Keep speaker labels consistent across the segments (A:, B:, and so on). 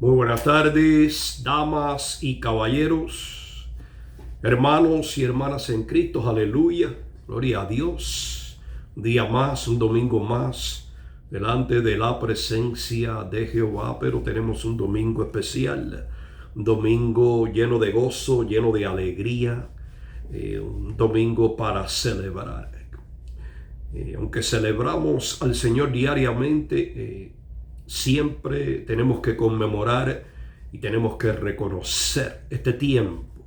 A: Muy buenas tardes, damas y caballeros, hermanos y hermanas en Cristo, aleluya, gloria a Dios. Un día más, un domingo más, delante de la presencia de Jehová, pero tenemos un domingo especial, un domingo lleno de gozo, lleno de alegría, un domingo para celebrar. Aunque celebramos al Señor diariamente, siempre tenemos que conmemorar y tenemos que reconocer este tiempo.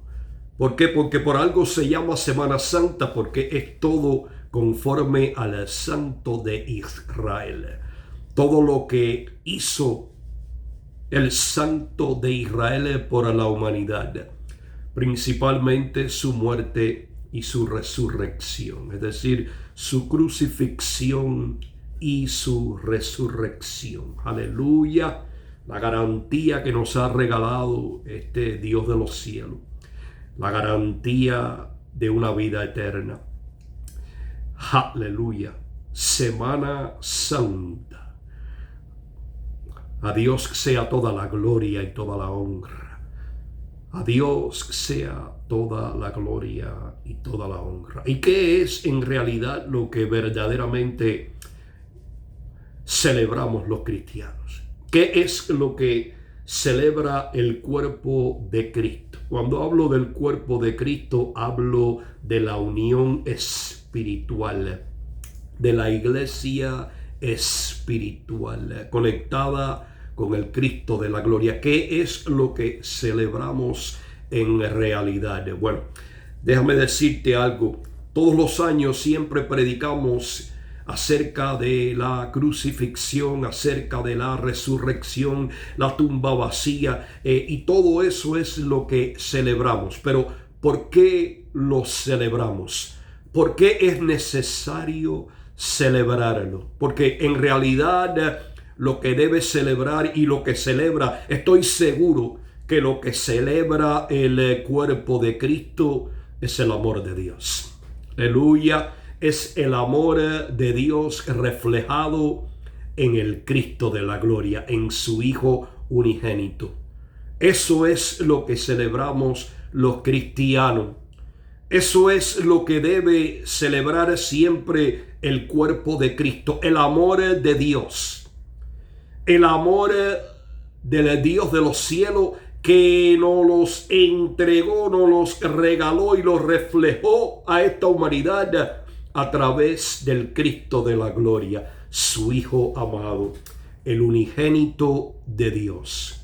A: ¿Por qué? Porque por algo se llama Semana Santa, porque es todo conforme al Santo de Israel. Todo lo que hizo el Santo de Israel por la humanidad, principalmente su muerte y su resurrección, es decir, su crucifixión y su resurrección. Aleluya, la garantía que nos ha regalado este Dios de los cielos, la garantía de una vida eterna. Aleluya, Semana Santa. A Dios sea toda la gloria y toda la honra. A Dios sea toda la gloria y toda la honra. ¿Y qué es en realidad lo que verdaderamente celebramos los cristianos? ¿Qué es lo que celebra el cuerpo de Cristo? Cuando hablo del cuerpo de Cristo, hablo de la unión espiritual, de la iglesia espiritual, conectada con el Cristo de la gloria. ¿Qué es lo que celebramos en realidad? Bueno, déjame decirte algo. Todos los años siempre predicamos acerca de la crucifixión, acerca de la resurrección, la tumba vacía, y todo eso es lo que celebramos. Pero ¿por qué lo celebramos? ¿Por qué es necesario celebrarlo? Porque en realidad lo que debe celebrar y lo que celebra, estoy seguro que lo que celebra el cuerpo de Cristo es el amor de Dios. Aleluya, es el amor de Dios reflejado en el Cristo de la gloria, en su Hijo unigénito. Eso es lo que celebramos los cristianos. Eso es lo que debe celebrar siempre el cuerpo de Cristo, el amor de Dios. El amor del Dios de los cielos que nos los entregó, nos los regaló y los reflejó a esta humanidad a través del Cristo de la gloria, su Hijo amado, el unigénito de Dios.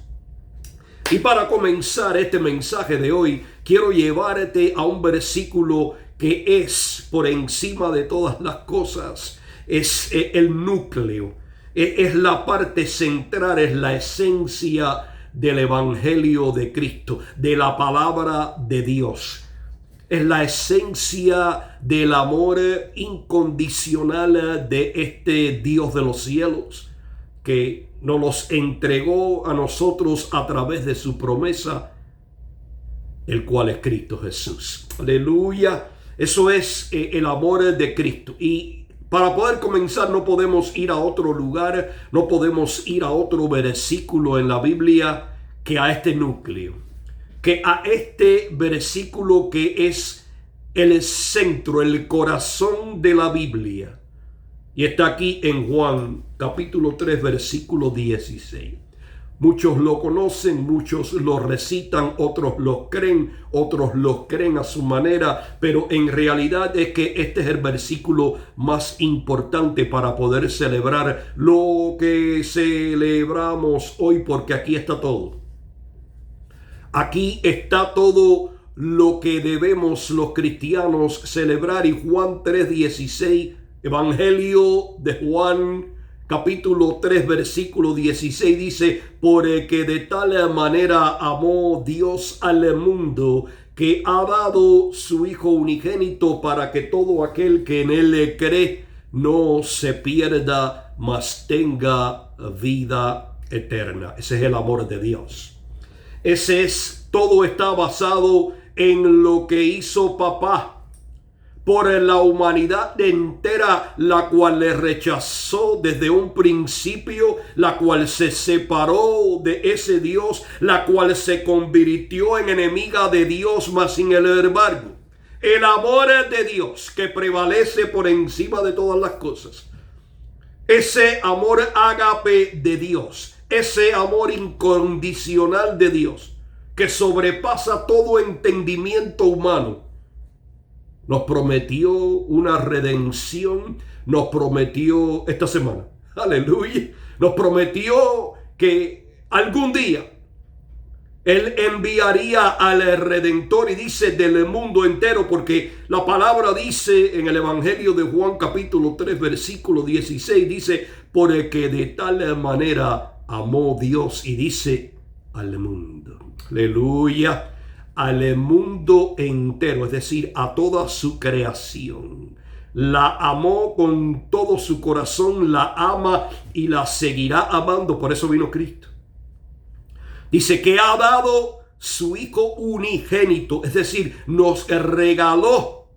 A: Y para comenzar este mensaje de hoy, quiero llevarte a un versículo que es por encima de todas las cosas, es el núcleo. Es la parte central, es la esencia del Evangelio de Cristo, de la palabra de Dios. Es la esencia del amor incondicional de este Dios de los cielos, que nos los entregó a nosotros a través de su promesa, el cual es Cristo Jesús. Aleluya. Eso es el amor de Cristo. Y para poder comenzar no podemos ir a otro lugar, no podemos ir a otro versículo en la Biblia que a este núcleo, que a este versículo que es el centro, el corazón de la Biblia. Y está aquí en Juan capítulo 3 versículo 16. Muchos lo conocen, muchos lo recitan, otros lo creen a su manera, pero en realidad es que este es el versículo más importante para poder celebrar lo que celebramos hoy, porque aquí está todo. Aquí está todo lo que debemos los cristianos celebrar. Y Juan 3:16, Evangelio de Juan capítulo 3 versículo 16 dice: porque de tal manera amó Dios al mundo que ha dado su Hijo unigénito para que todo aquel que en él cree no se pierda, mas tenga vida eterna. Ese es el amor de Dios. Todo está basado en lo que hizo papá. por la humanidad entera, la cual le rechazó desde un principio, la cual se separó de ese Dios, la cual se convirtió en enemiga de Dios, mas sin embargo, el amor de Dios que prevalece por encima de todas las cosas, ese amor ágape de Dios, ese amor incondicional de Dios, que sobrepasa todo entendimiento humano, nos prometió una redención, nos prometió esta semana, aleluya, nos prometió que algún día Él enviaría al Redentor, y dice del mundo entero, porque la palabra dice en el Evangelio de Juan capítulo 3 versículo 16, dice, porque de tal manera amó Dios, y dice al mundo, aleluya, al mundo entero, es decir, a toda su creación. La amó con todo su corazón, la ama y la seguirá amando. Por eso vino Cristo. Dice que ha dado su Hijo unigénito, es decir, nos regaló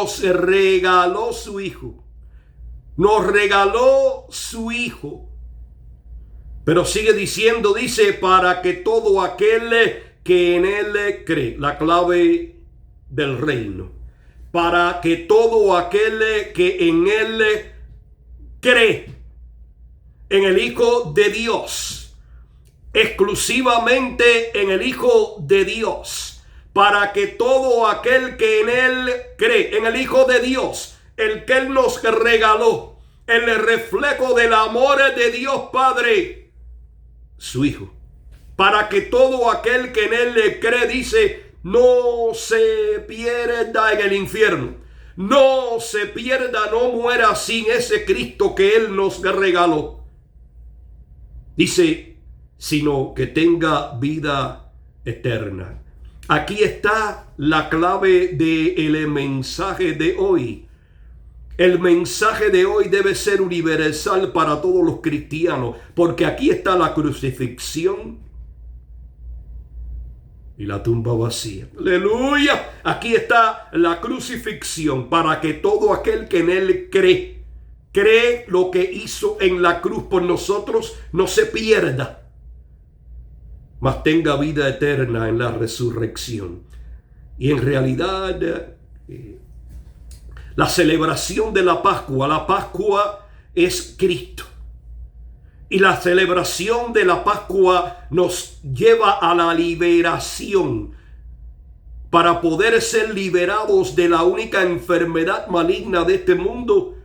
A: su Hijo. Nos regaló su Hijo. Pero sigue diciendo, dice, para que todo aquel que en Él cree, la clave del reino, para que todo aquel que en Él cree, en el Hijo de Dios, exclusivamente en el Hijo de Dios, para que todo aquel que en Él cree, en el Hijo de Dios, el que Él nos regaló, el reflejo del amor de Dios Padre, su Hijo, para que todo aquel que en Él le cree, dice, no se pierda en el infierno, no se pierda, no muera sin ese Cristo que Él nos regaló. Dice, sino que tenga vida eterna. Aquí está la clave del mensaje de hoy. El mensaje de hoy debe ser universal para todos los cristianos, porque aquí está la crucifixión y la tumba vacía. ¡Aleluya! Aquí está la crucifixión para que todo aquel que en Él cree lo que hizo en la cruz por nosotros, no se pierda, mas tenga vida eterna en la resurrección. Y en realidad, la celebración de la Pascua es Cristo. Y la celebración de la Pascua nos lleva a la liberación para poder ser liberados de la única enfermedad maligna de este mundo.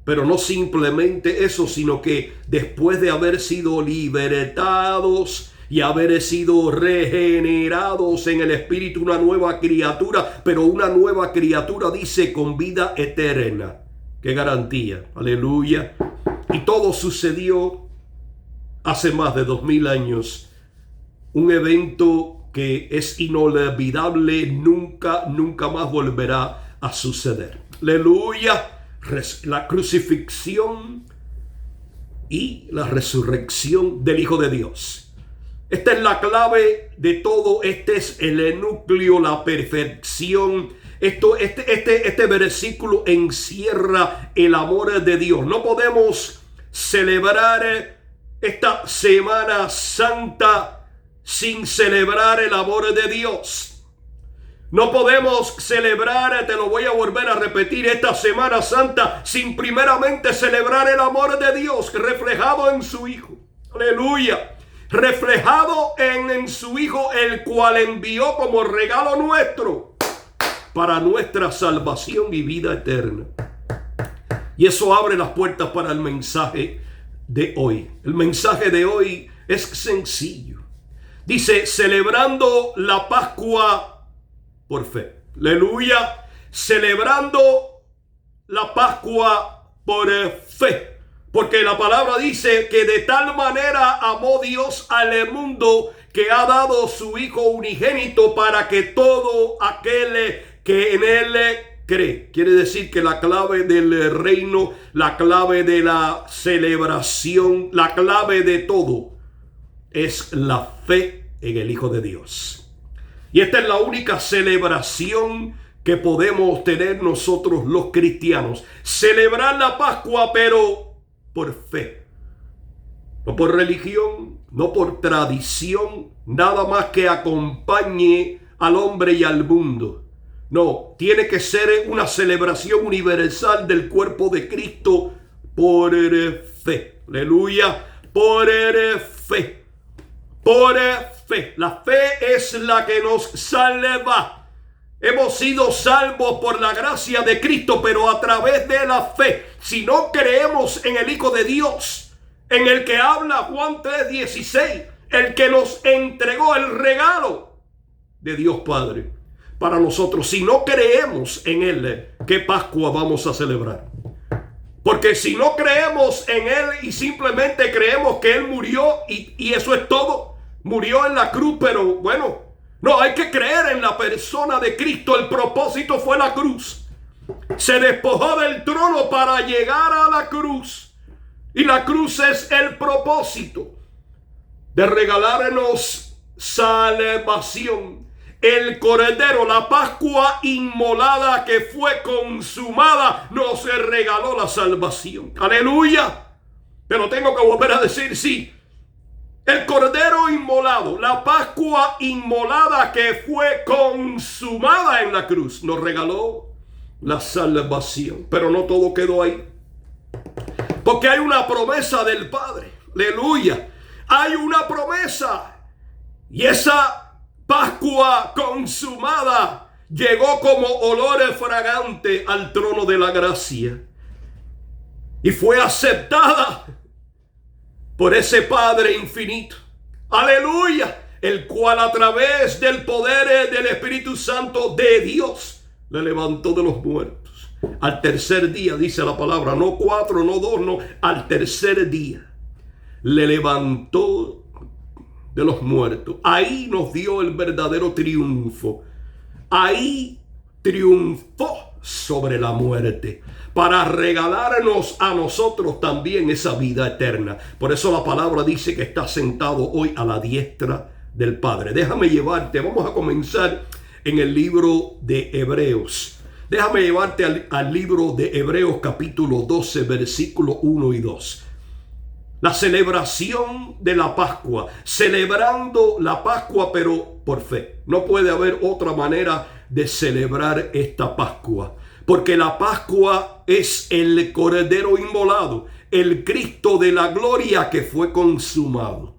A: Pero no simplemente eso, sino que después de haber sido libertados y haber sido regenerados en el Espíritu, una nueva criatura, pero una nueva criatura, dice, con vida eterna. ¡Qué garantía! ¡Aleluya! Y todo sucedió hace más de 2000 años. Un evento que es inolvidable, nunca más volverá a suceder. ¡Aleluya! La crucifixión y la resurrección del Hijo de Dios. Esta es la clave de todo. Este es el núcleo, la perfección. Este versículo encierra el amor de Dios. No podemos celebrar esta Semana Santa sin celebrar el amor de Dios. No podemos celebrar, te lo voy a volver a repetir, esta Semana Santa sin primeramente celebrar el amor de Dios reflejado en su Hijo. Aleluya. Reflejado en su Hijo, el cual envió como regalo nuestro para nuestra salvación y vida eterna. Y eso abre las puertas para el mensaje de hoy. El mensaje de hoy es sencillo. Dice, celebrando la Pascua por fe. Aleluya. Celebrando la Pascua por fe. Porque la palabra dice que de tal manera amó Dios al mundo que ha dado su Hijo unigénito para que todo aquel que en Él cree. Quiere decir que la clave del reino, la clave de la celebración, la clave de todo es la fe en el Hijo de Dios. Y esta es la única celebración que podemos tener nosotros los cristianos. Celebrar la Pascua, pero por fe. No por religión, no por tradición, nada más que acompañe al hombre y al mundo. No, tiene que ser una celebración universal del cuerpo de Cristo por fe. Aleluya, por fe. Por fe. La fe es la que nos salva. Hemos sido salvos por la gracia de Cristo, pero a través de la fe. Si no creemos en el Hijo de Dios, en el que habla Juan 3:16, el que nos entregó el regalo de Dios Padre para nosotros. Si no creemos en Él, ¿qué Pascua vamos a celebrar? Porque si no creemos en Él y simplemente creemos que Él murió y eso es todo, murió en la cruz, pero bueno, no, hay que creer en la persona de Cristo. El propósito fue la cruz. Se despojó del trono para llegar a la cruz. Y la cruz es el propósito de regalarnos salvación. El Cordero, la Pascua inmolada que fue consumada, nos regaló la salvación. Aleluya. Pero tengo que volver a decir, sí. El Cordero inmolado, la Pascua inmolada que fue consumada en la cruz, nos regaló la salvación. Pero no todo quedó ahí. Porque hay una promesa del Padre. Aleluya. Hay una promesa. Y esa Pascua consumada llegó como olor fragante al trono de la gracia. Y fue aceptada por ese Padre infinito. Aleluya. El cual a través del poder del Espíritu Santo de Dios le levantó de los muertos. Al tercer día, dice la palabra, no 4, no 2, no, al tercer día le levantó de los muertos. Ahí nos dio el verdadero triunfo. Ahí triunfó sobre la muerte para regalarnos a nosotros también esa vida eterna. Por eso la palabra dice que está sentado hoy a la diestra del Padre. Déjame llevarte, vamos a comenzar en el libro de Hebreos. Déjame llevarte al libro de Hebreos capítulo 12, versículo 1 y 2. La celebración de la Pascua. Celebrando la Pascua, pero por fe. No puede haber otra manera de celebrar esta Pascua. Porque la Pascua es el Cordero inmolado. El Cristo de la gloria que fue consumado.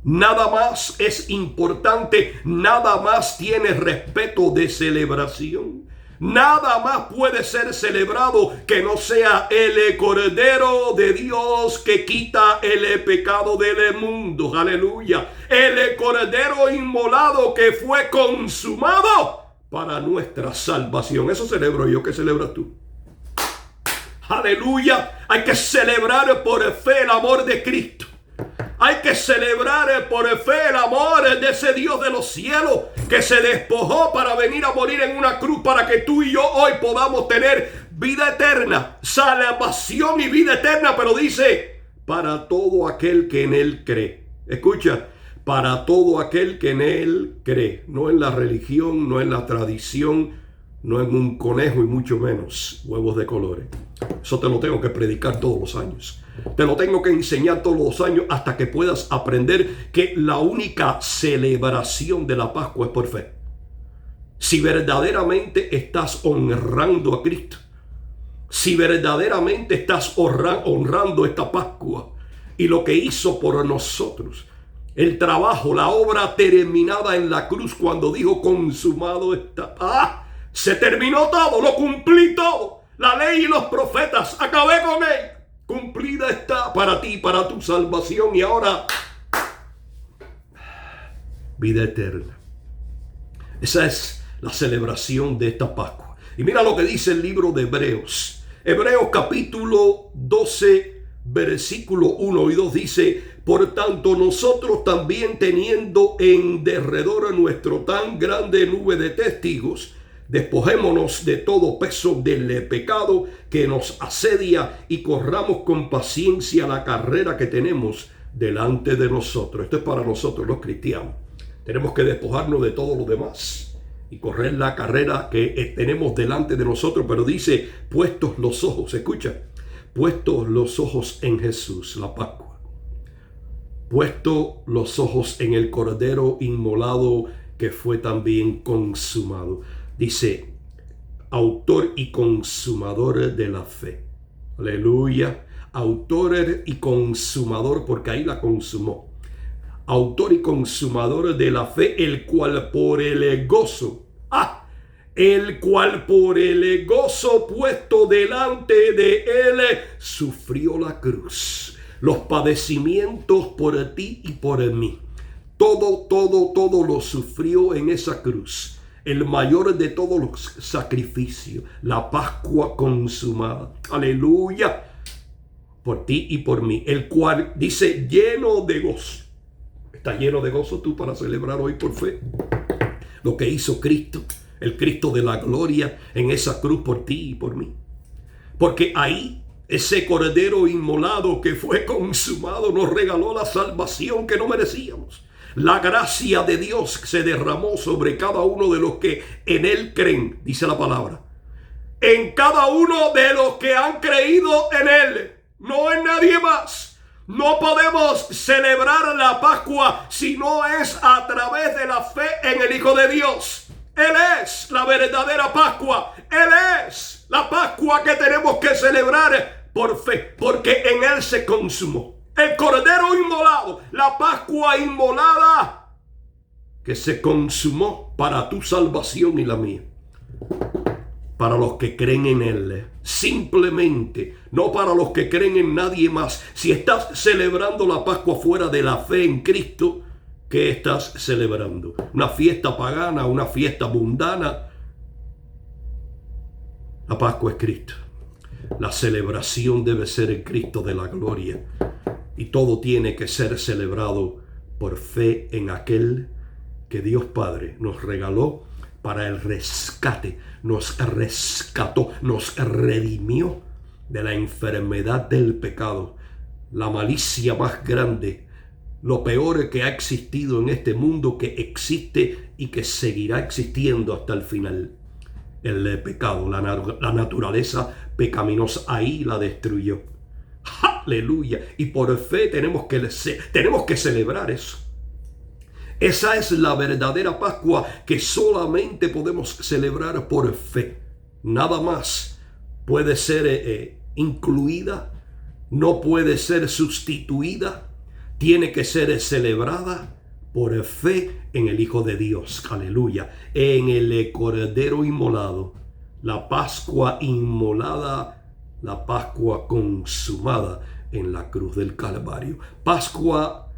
A: Nada más es importante. Nada más tiene respeto de celebración. Nada más puede ser celebrado que no sea el Cordero de Dios que quita el pecado del mundo. Aleluya. El Cordero inmolado que fue consumado para nuestra salvación. Eso celebro yo. ¿Qué celebras tú? Aleluya. Hay que celebrar por fe el amor de Cristo. Hay que celebrar por fe el amor de ese Dios de los cielos que se despojó para venir a morir en una cruz para que tú y yo hoy podamos tener vida eterna, salvación y vida eterna. Pero dice, para todo aquel que en Él cree. Escucha, para todo aquel que en Él cree. No en la religión, no en la tradición, no en un conejo y mucho menos huevos de colores. Eso te lo tengo que predicar todos los años. Te lo tengo que enseñar todos los años hasta que puedas aprender que la única celebración de la Pascua es por fe. Si verdaderamente estás honrando a Cristo, si verdaderamente estás honrando esta Pascua y lo que hizo por nosotros, el trabajo, la obra terminada en la cruz cuando dijo consumado está. Se terminó todo, lo cumplí todo. La ley y los profetas, acabé con él. Cumplida está para ti, para tu salvación. Y ahora, vida eterna. Esa es la celebración de esta Pascua. Y mira lo que dice el libro de Hebreos. Hebreos capítulo 12, versículo 1 y 2 dice: por tanto, nosotros también, teniendo en derredor nuestro tan grande nube de testigos, despojémonos de todo peso del pecado que nos asedia y corramos con paciencia la carrera que tenemos delante de nosotros. Esto es para nosotros los cristianos. Tenemos que despojarnos de todo lo demás y correr la carrera que tenemos delante de nosotros, pero dice, puestos los ojos, escucha, puestos los ojos en Jesús, la Pascua, puestos los ojos en el Cordero inmolado que fue también consumado. Dice, autor y consumador de la fe. Aleluya. Autor y consumador, porque ahí la consumó. Autor y consumador de la fe, el cual por el gozo, el cual por el gozo puesto delante de él, sufrió la cruz, los padecimientos por ti y por mí. Todo lo sufrió en esa cruz. El mayor de todos los sacrificios, la Pascua consumada. Aleluya. Por ti y por mí. El cual dice lleno de gozo. ¿Estás lleno de gozo tú para celebrar hoy por fe lo que hizo Cristo? El Cristo de la gloria en esa cruz por ti y por mí. Porque ahí ese Cordero inmolado que fue consumado nos regaló la salvación que no merecíamos. La gracia de Dios se derramó sobre cada uno de los que en Él creen, dice la palabra. En cada uno de los que han creído en Él, no en nadie más. No podemos celebrar la Pascua si no es a través de la fe en el Hijo de Dios. Él es la verdadera Pascua. Él es la Pascua que tenemos que celebrar por fe, porque en Él se consumó. El Cordero inmolado, la Pascua inmolada que se consumó para tu salvación y la mía. Para los que creen en Él, simplemente, no para los que creen en nadie más. Si estás celebrando la Pascua fuera de la fe en Cristo, ¿qué estás celebrando? ¿Una fiesta pagana, una fiesta mundana? La Pascua es Cristo. La celebración debe ser el Cristo de la gloria. Y todo tiene que ser celebrado por fe en aquel que Dios Padre nos regaló para el rescate. Nos rescató, nos redimió de la enfermedad del pecado, la malicia más grande, lo peor que ha existido en este mundo, que existe y que seguirá existiendo hasta el final. El pecado, la naturaleza pecaminosa, ahí la destruyó. Aleluya. Y por fe tenemos que celebrar eso. Esa es la verdadera Pascua que solamente podemos celebrar por fe. Nada más puede ser incluida, no puede ser sustituida, tiene que ser celebrada por fe en el Hijo de Dios. Aleluya. En el Cordero inmolado, la Pascua inmolada, la Pascua consumada en la cruz del Calvario. Pascua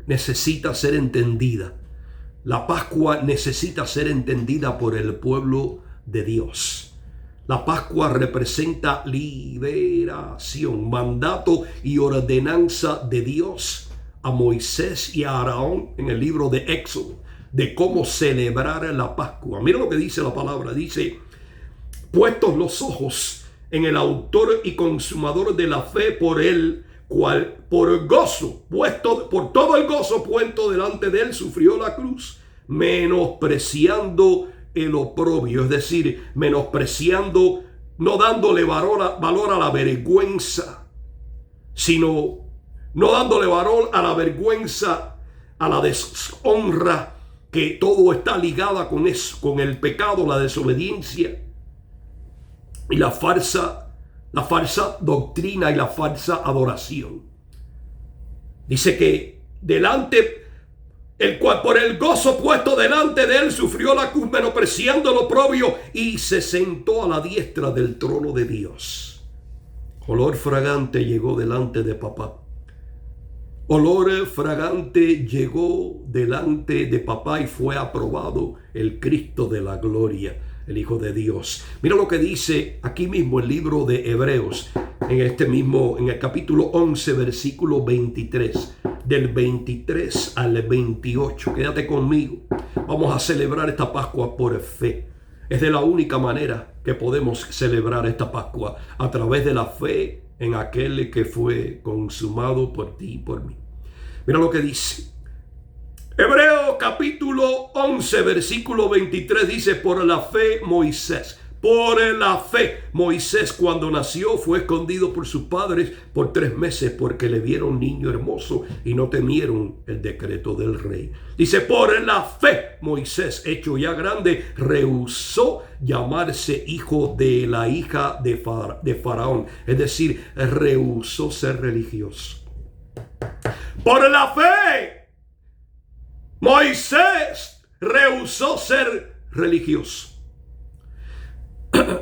A: necesita ser entendida. La Pascua necesita ser entendida por el pueblo de Dios. La Pascua representa liberación, mandato y ordenanza de Dios a Moisés y a Aarón en el libro de Éxodo, de cómo celebrar la Pascua. Mira lo que dice la palabra, dice, puestos los ojos en el autor y consumador de la fe, por él, cual por gozo, puesto por todo el gozo puesto delante de él, sufrió la cruz, menospreciando el oprobio, es decir, menospreciando, no dándole valor a la vergüenza, sino no dándole valor a la vergüenza, a la deshonra, que todo está ligada con eso, con el pecado, la desobediencia y la falsa doctrina y la falsa adoración. Dice que el cual por el gozo puesto delante de él sufrió la cruz, menospreciando el oprobio, y se sentó a la diestra del trono de Dios. Olor fragante llegó delante de papá. Olor fragante llegó delante de papá y fue aprobado el Cristo de la gloria, el Hijo de Dios. Mira lo que dice aquí mismo el libro de Hebreos, en el capítulo 11, versículo 23, del 23 al 28. Quédate conmigo. Vamos a celebrar esta Pascua por fe. Es de la única manera que podemos celebrar esta Pascua, a través de la fe en aquel que fue consumado por ti y por mí. Mira lo que dice. Hebreos capítulo 11, versículo 23 dice, por la fe Moisés cuando nació fue escondido por sus padres por 3 meses porque le vieron niño hermoso y no temieron el decreto del rey. Dice, por la fe Moisés, hecho ya grande, rehusó llamarse hijo de la hija de Faraón. Es decir, rehusó ser religioso. Por la fe Moisés rehusó ser religioso.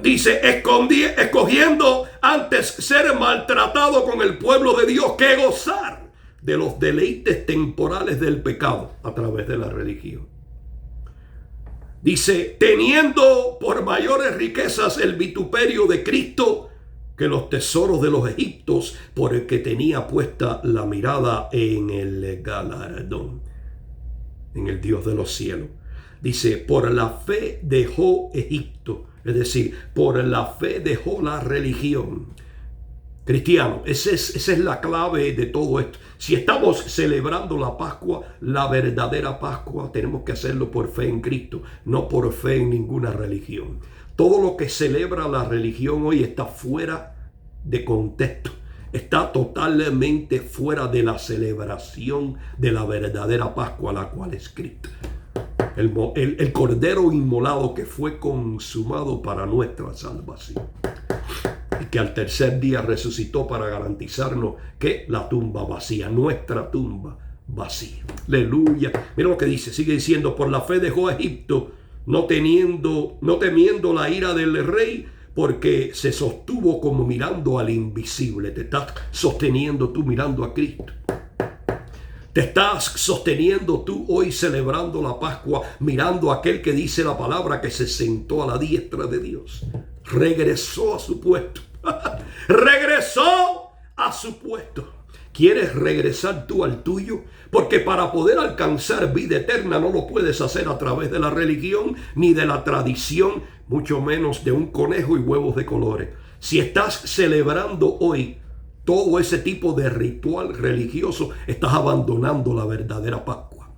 A: Dice, escogiendo antes ser maltratado con el pueblo de Dios que gozar de los deleites temporales del pecado a través de la religión. Dice, teniendo por mayores riquezas el vituperio de Cristo que los tesoros de los egipcios, por el que tenía puesta la mirada en el galardón, en el Dios de los cielos. Dice, por la fe dejó Egipto. Es decir, por la fe dejó la religión. Cristiano, esa es la clave de todo esto. Si estamos celebrando la Pascua, la verdadera Pascua, tenemos que hacerlo por fe en Cristo, no por fe en ninguna religión. Todo lo que celebra la religión hoy está fuera de contexto. Está totalmente fuera de la celebración de la verdadera Pascua, la cual es Cristo. El cordero inmolado que fue consumado para nuestra salvación. Y que al tercer día resucitó para garantizarnos que la tumba vacía, nuestra tumba vacía. Aleluya. Mira lo que dice, sigue diciendo, por la fe dejó a Egipto, no temiendo la ira del rey, porque se sostuvo como mirando al invisible. Te estás sosteniendo tú mirando a Cristo. Te estás sosteniendo tú hoy celebrando la Pascua, mirando a aquel que dice la palabra que se sentó a la diestra de Dios. Regresó a su puesto. Regresó a su puesto. ¿Quieres regresar tú al tuyo? Porque para poder alcanzar vida eterna no lo puedes hacer a través de la religión ni de la tradición, mucho menos de un conejo y huevos de colores. Si estás celebrando hoy todo ese tipo de ritual religioso, estás abandonando la verdadera Pascua.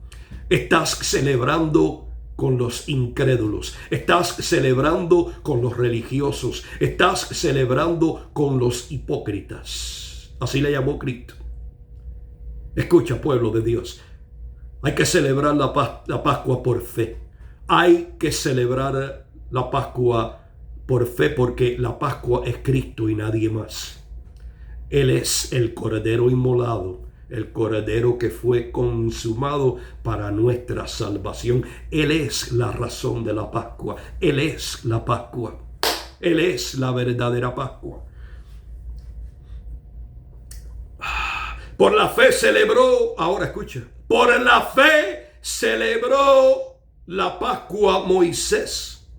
A: Estás celebrando con los incrédulos. Estás celebrando con los religiosos. Estás celebrando con los hipócritas. Así le llamó Cristo. Escucha, pueblo de Dios. Hay que celebrar la Pascua por fe. Hay que celebrar la Pascua por fe porque la Pascua es Cristo y nadie más. Él es el cordero inmolado, el cordero que fue consumado para nuestra salvación. Él es la razón de la Pascua. Él es la Pascua. Él es la verdadera Pascua. Por la fe celebró, ahora escucha, por la fe celebró la Pascua Moisés.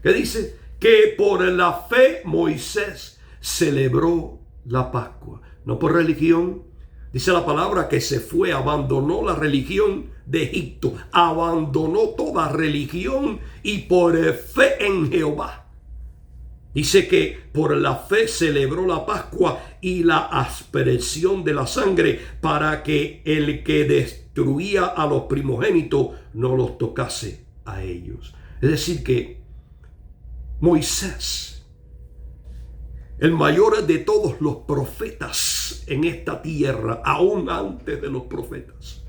A: ¿Qué dice? Que por la fe Moisés celebró la Pascua, no por religión. Dice la palabra que se fue, abandonó la religión de Egipto, abandonó toda religión y por fe en Jehová. Dice que por la fe celebró la Pascua y la aspersión de la sangre para que el que destruía a los primogénitos no los tocase a ellos. Es decir que Moisés, el mayor de todos los profetas en esta tierra, aún antes de los profetas,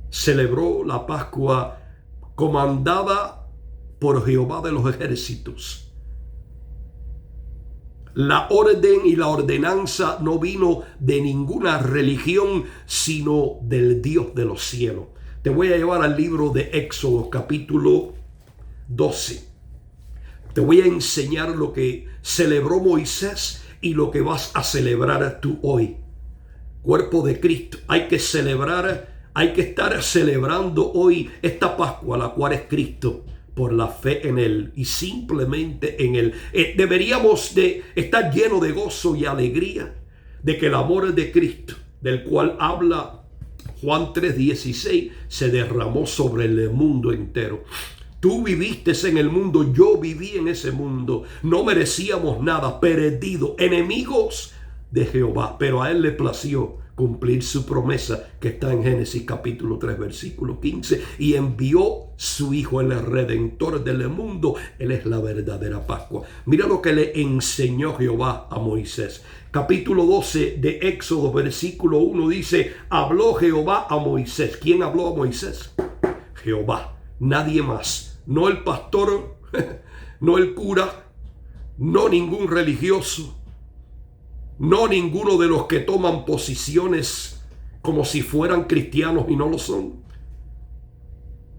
A: celebró la Pascua comandada por Jehová de los ejércitos. La orden y la ordenanza no vino de ninguna religión, sino del Dios de los cielos. Te voy a llevar al libro de Éxodo, capítulo 12. Te voy a enseñar lo que celebró Moisés y lo que vas a celebrar tú hoy. Cuerpo de Cristo. Hay que celebrar, hay que estar celebrando hoy esta Pascua, la cual es Cristo, por la fe en Él y simplemente en Él. Deberíamos de estar llenos de gozo y alegría de que el amor de Cristo, del cual habla Juan 3:16, se derramó sobre el mundo entero. Tú viviste en el mundo, yo viví en ese mundo. No merecíamos nada, perdidos, enemigos de Jehová. Pero a Él le plació cumplir su promesa que está en Génesis capítulo 3 versículo 15, y envió su Hijo, el Redentor del mundo. Él es la verdadera Pascua. Mira lo que le enseñó Jehová a Moisés. Capítulo 12 de Éxodo versículo 1 dice: habló Jehová a Moisés. ¿Quién habló a Moisés? Jehová, nadie más. No el pastor, no el cura, no ningún religioso, no ninguno de los que toman posiciones como si fueran cristianos y no lo son.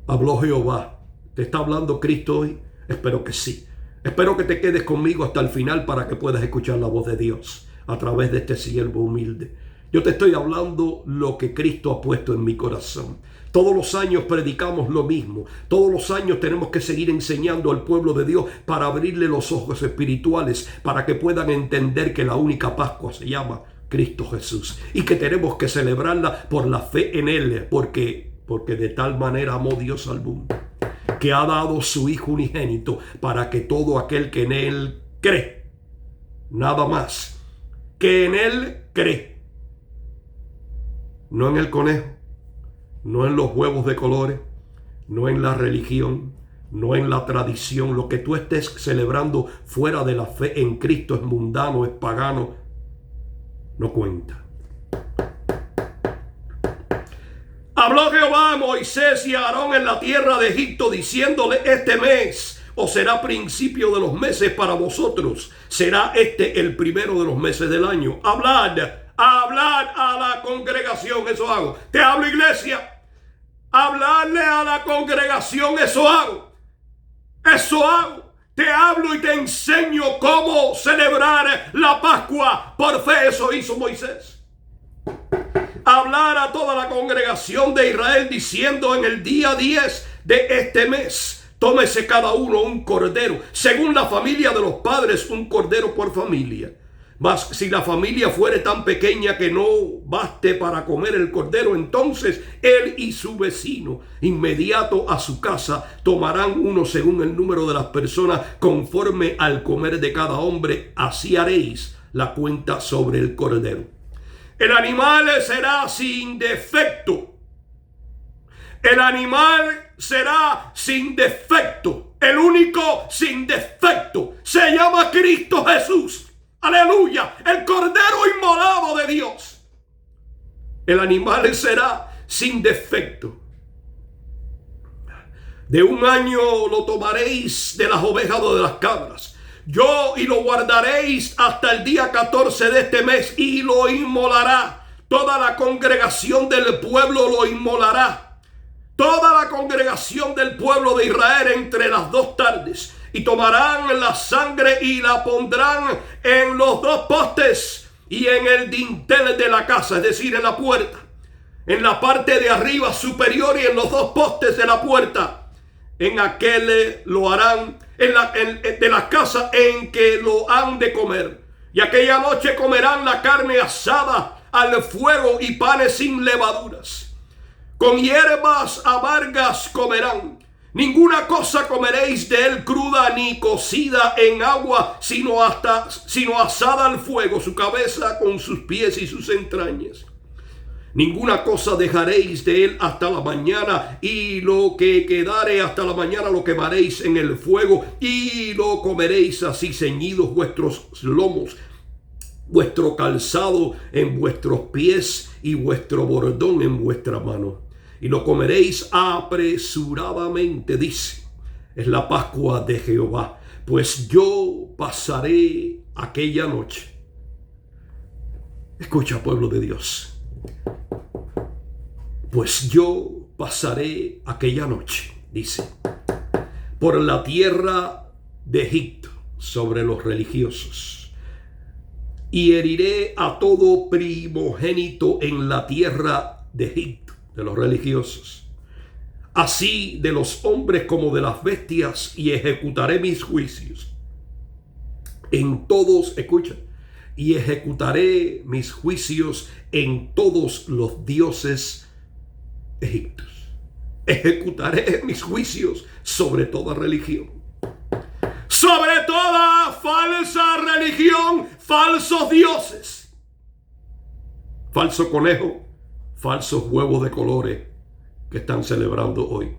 A: Habló Jehová. ¿Te está hablando Cristo hoy? Espero que sí. Espero que te quedes conmigo hasta el final para que puedas escuchar la voz de Dios a través de este siervo humilde. Yo te estoy hablando lo que Cristo ha puesto en mi corazón. Todos los años predicamos lo mismo. Todos los años tenemos que seguir enseñando al pueblo de Dios para abrirle los ojos espirituales, para que puedan entender que la única Pascua se llama Cristo Jesús y que tenemos que celebrarla por la fe en Él, porque de tal manera amó Dios al mundo, que ha dado su Hijo unigénito para que todo aquel que en Él cree, nada más, que en Él cree, no en el conejo, no en los huevos de colores, no en la religión, no en la tradición. Lo que tú estés celebrando fuera de la fe en Cristo es mundano, es pagano, no cuenta. Habló Jehová a Moisés y a Aarón en la tierra de Egipto, diciéndole: este mes os será principio de los meses para vosotros. Será este el primero de los meses del año. Hablad a la congregación. Eso hago. Te hablo, iglesia. Hablarle a la congregación. Eso hago. Eso hago. Te hablo y te enseño cómo celebrar la Pascua por fe. Eso hizo Moisés. Hablar a toda la congregación de Israel diciendo: en el día 10 de este mes, tómese cada uno un cordero, según la familia de los padres, un cordero por familia. Mas si la familia fuere tan pequeña que no baste para comer el cordero, entonces él y su vecino inmediato a su casa tomarán uno según el número de las personas, conforme al comer de cada hombre. Así haréis la cuenta sobre el cordero. El animal será sin defecto. El animal será sin defecto. El único sin defecto se llama Cristo Jesús. Aleluya. El cordero inmolado de Dios. El animal será sin defecto. De un año lo tomaréis de las ovejas o de las cabras. Y lo guardaréis hasta el día 14 de este mes, y lo inmolará. Toda la congregación del pueblo lo inmolará. Toda la congregación del pueblo de Israel entre las 2 tardes. Y tomarán la sangre y la pondrán en los 2 postes y en el dintel de la casa, es decir, en la puerta. En la parte de arriba superior y en los 2 postes de la puerta. En aquel lo harán de la casa en que lo han de comer. Y aquella noche comerán la carne asada al fuego y panes sin levaduras. Con hierbas amargas comerán. Ninguna cosa comeréis de él cruda ni cocida en agua, sino asada al fuego, su cabeza con sus pies y sus entrañas. Ninguna cosa dejaréis de él hasta la mañana, y lo que quedare hasta la mañana lo quemaréis en el fuego, y lo comeréis así, ceñidos vuestros lomos, vuestro calzado en vuestros pies y vuestro bordón en vuestra mano. Y lo comeréis apresuradamente, dice. Es la Pascua de Jehová. Pues yo pasaré aquella noche. Escucha, pueblo de Dios. Pues yo pasaré aquella noche, dice, por la tierra de Egipto, sobre los religiosos, y heriré a todo primogénito en la tierra de Egipto, de los religiosos, así de los hombres como de las bestias, y ejecutaré mis juicios en todos, escucha, y ejecutaré mis juicios en todos los dioses egipcios. Ejecutaré mis juicios sobre toda religión, sobre toda falsa religión, falsos dioses. falso conejo, falsos huevos de colores que están celebrando hoy.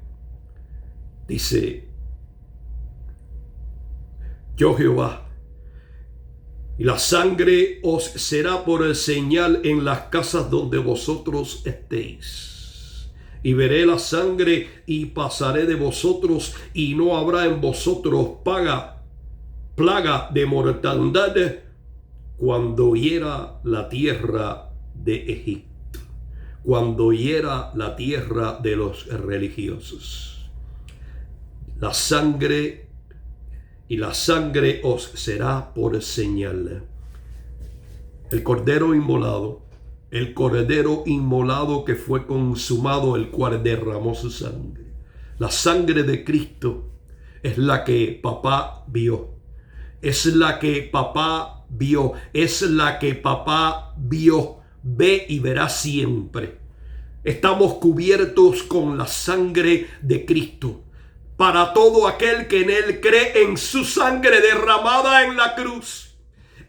A: Dice, yo Jehová, y la sangre os será por señal en las casas donde vosotros estéis. Y veré la sangre y pasaré de vosotros, y no habrá en vosotros plaga de mortandad cuando hiera la tierra de Egipto, cuando hiera la tierra de los religiosos. La sangre os será por señal. El cordero inmolado que fue consumado, el cual derramó su sangre. La sangre de Cristo es la que papá vio. Es la que papá vio. Es la que papá vio, ve y verá siempre. Estamos cubiertos con la sangre de Cristo. Para todo aquel que en Él cree, en su sangre derramada en la cruz.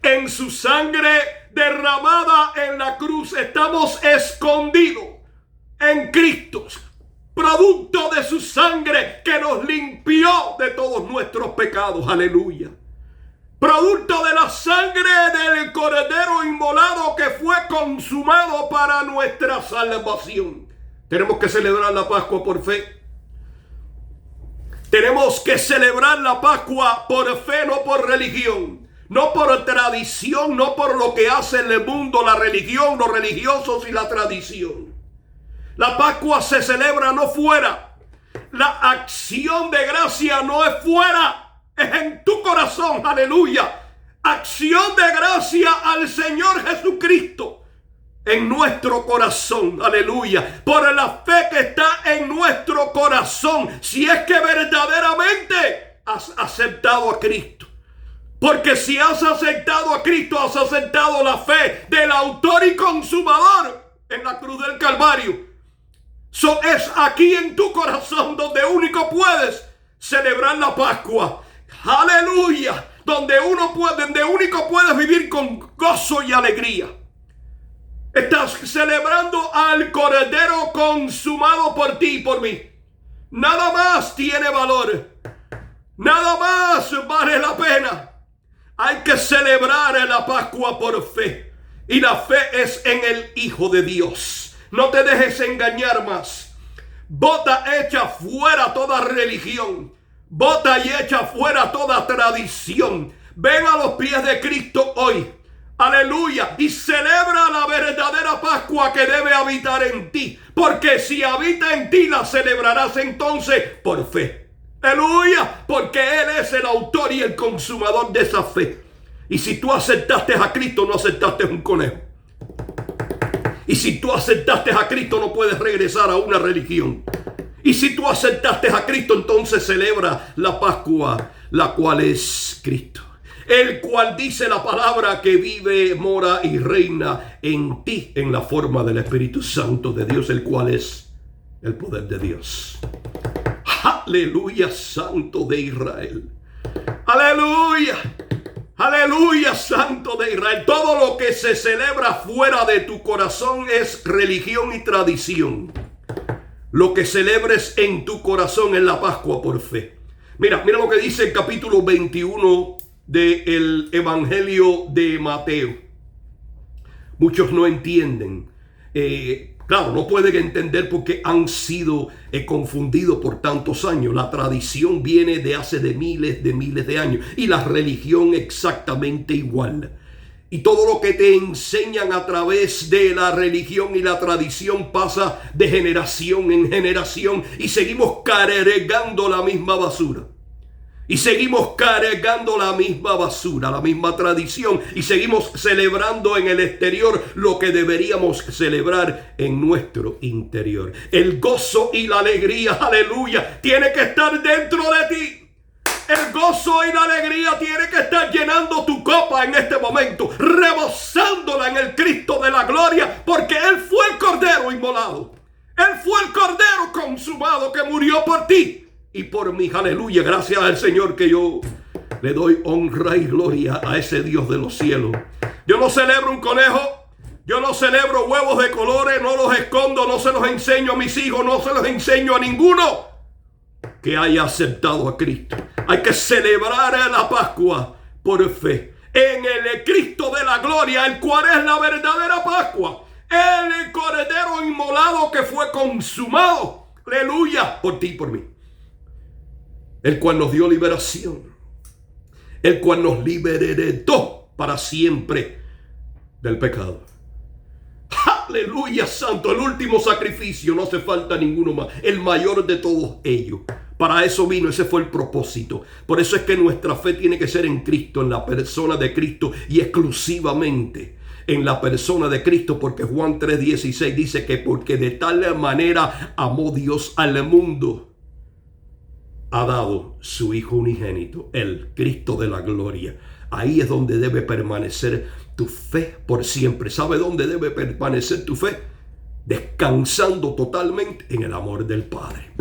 A: En su sangre derramada en la cruz estamos escondidos en Cristo. Producto de su sangre que nos limpió de todos nuestros pecados. Aleluya. Producto de la sangre del cordero inmolado que fue consumado para nuestra salvación. Tenemos que celebrar la Pascua por fe. Tenemos que celebrar la Pascua por fe, no por religión. No por tradición, no por lo que hace en el mundo la religión, los religiosos y la tradición. La Pascua se celebra no fuera. La acción de gracia no es fuera, es en tu corazón. Aleluya. Acción de gracia al Señor Jesucristo en nuestro corazón. Aleluya. Por la fe que está en nuestro corazón. Si es que verdaderamente has aceptado a Cristo. Porque si has aceptado a Cristo, has aceptado la fe del autor y consumador en la cruz del Calvario. Es aquí en tu corazón donde único puedes celebrar la Pascua. Aleluya. Donde único puedes vivir con gozo y alegría. Estás celebrando al Cordero consumado por ti y por mí. Nada más tiene valor. Nada más vale la pena. Hay que celebrar la Pascua por fe. Y la fe es en el Hijo de Dios. No te dejes engañar más. Bota, echa fuera toda religión. Bota y echa fuera toda tradición. Ven a los pies de Cristo hoy. Aleluya. Y celebra la verdadera Pascua que debe habitar en ti. Porque si habita en ti, la celebrarás entonces por fe. Aleluya, porque Él es el autor y el consumador de esa fe. Y si tú aceptaste a Cristo, no aceptaste un conejo. Y si tú aceptaste a Cristo, no puedes regresar a una religión. Y si tú aceptaste a Cristo, entonces celebra la Pascua, la cual es Cristo. El cual dice la palabra que vive, mora y reina en ti en la forma del Espíritu Santo de Dios, el cual es el poder de Dios. Aleluya, Santo de Israel. Aleluya. Aleluya, Santo de Israel. Todo lo que se celebra fuera de tu corazón es religión y tradición. Lo que celebres en tu corazón es la Pascua por fe. Mira lo que dice el capítulo 21 del Evangelio de Mateo. Muchos no entienden. Claro, no pueden entender porque han sido confundidos por tantos años. La tradición viene de hace miles de años. Y la religión exactamente igual. Y todo lo que te enseñan a través de la religión y la tradición pasa de generación en generación. Y seguimos cargando la misma basura. Y seguimos cargando la misma basura, la misma tradición. Y seguimos celebrando en el exterior lo que deberíamos celebrar en nuestro interior. El gozo y la alegría, aleluya, tiene que estar dentro de ti. El gozo y la alegría tiene que estar llenando tu copa en este momento. Rebosándola en el Cristo de la gloria. Porque Él fue el Cordero inmolado. Él fue el Cordero consumado que murió por ti y por mí. Aleluya, gracias al Señor que yo le doy honra y gloria a ese Dios de los cielos. Yo no celebro un conejo, Yo no celebro huevos de colores, no los escondo, no se los enseño a mis hijos, no se los enseño a ninguno que haya aceptado a Cristo. Hay que celebrar la Pascua por fe en el Cristo de la gloria, el cual es la verdadera Pascua, el cordero inmolado que fue consumado, aleluya, por ti y por mí, el cual nos dio liberación, el cual nos liberó para siempre del pecado. Aleluya, santo, el último sacrificio, no hace falta ninguno más, el mayor de todos ellos. Para eso vino, ese fue el propósito. Por eso es que nuestra fe tiene que ser en Cristo, en la persona de Cristo y exclusivamente en la persona de Cristo, porque Juan 3:16 dice que porque de tal manera amó Dios al mundo, ha dado su Hijo unigénito, el Cristo de la gloria. Ahí es donde debe permanecer tu fe por siempre. ¿Sabe dónde debe permanecer tu fe? Descansando totalmente en el amor del Padre.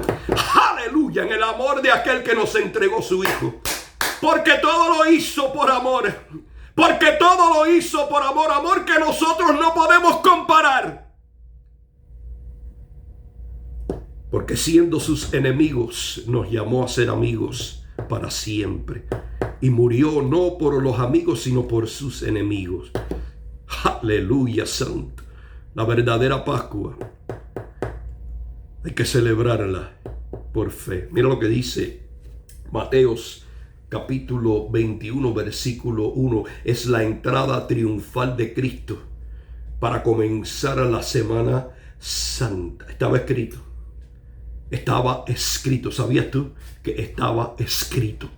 A: Aleluya, en el amor de aquel que nos entregó su Hijo. Porque todo lo hizo por amor. Porque todo lo hizo por amor. Amor que nosotros no podemos comparar. Porque siendo sus enemigos nos llamó a ser amigos para siempre. Y murió no por los amigos sino por sus enemigos. Aleluya, santo. La verdadera Pascua hay que celebrarla por fe. Mira lo que dice Mateos capítulo 21 versículo 1. Es la entrada triunfal de Cristo para comenzar la Semana Santa. Estaba escrito. Estaba escrito. ¿Sabías tú que estaba escrito?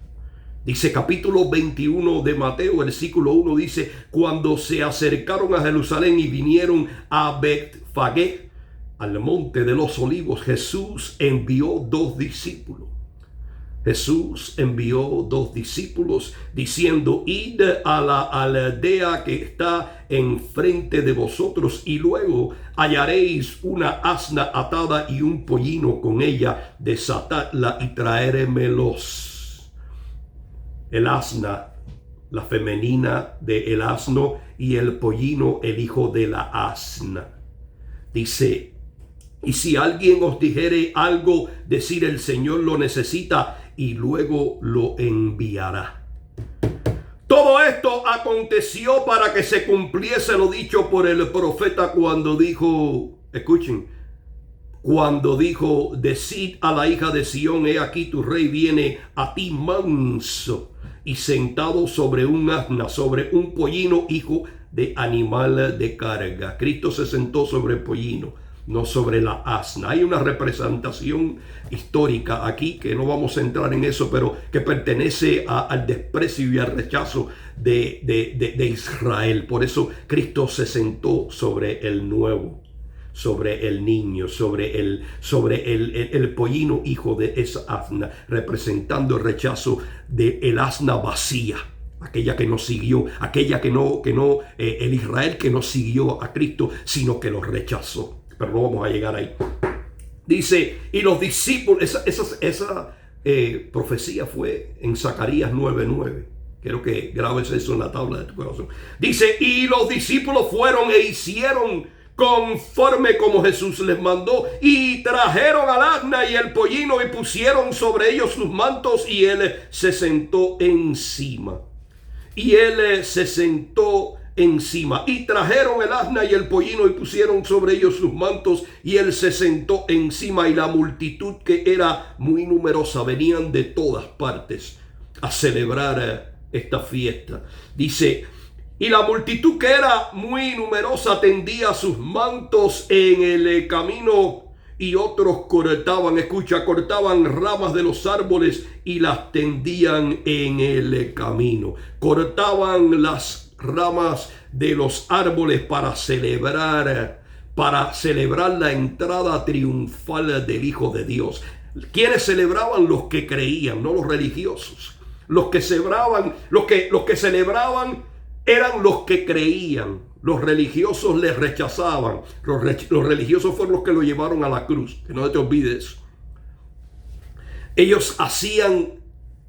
A: Dice capítulo 21 de Mateo, versículo 1, dice: cuando se acercaron a Jerusalén y vinieron a Betfagé, al monte de los olivos, Jesús envió dos discípulos. Jesús envió dos discípulos diciendo: id a la aldea que está enfrente de vosotros y luego hallaréis una asna atada y un pollino con ella, desatadla y traéremelos. El asna, la femenina del asno, y el pollino, el hijo de la asna. Dice: y si alguien os dijere algo, decir el Señor lo necesita y luego lo enviará. Todo esto aconteció para que se cumpliese lo dicho por el profeta cuando dijo, escuchen, cuando dijo: decid a la hija de Sión, he aquí tu rey viene a ti manso y sentado sobre un asna, sobre un pollino, hijo de animal de carga. Cristo se sentó sobre el pollino, no sobre la asna. Hay una representación histórica aquí que no vamos a entrar en eso, pero que pertenece al desprecio y al rechazo de Israel. Por eso Cristo se sentó sobre el nuevo, sobre el niño, sobre el pollino, hijo de esa asna, representando el rechazo del asna vacía, aquella que no siguió, aquella que no el Israel que no siguió a Cristo, sino que lo rechazó. Pero no vamos a llegar ahí. Dice: y los discípulos, esa profecía fue en Zacarías 9:9. Quiero que grabes eso en la tabla de tu corazón. Dice: y los discípulos fueron e hicieron conforme como Jesús les mandó, y trajeron al asna y el pollino y pusieron sobre ellos sus mantos, y él se sentó encima. Y trajeron el asna y el pollino y pusieron sobre ellos sus mantos, y él se sentó encima. Y la multitud, que era muy numerosa, venían de todas partes a celebrar esta fiesta. Dice: y la multitud, que era muy numerosa, tendía sus mantos en el camino, y otros cortaban ramas de los árboles y las tendían en el camino. Cortaban las ramas de los árboles para celebrar la entrada triunfal del Hijo de Dios. ¿Quiénes celebraban? Los que creían, no los religiosos. Los que celebraban eran los que creían. Los religiosos les rechazaban. Los religiosos fueron los que lo llevaron a la cruz. Que no te olvides. Ellos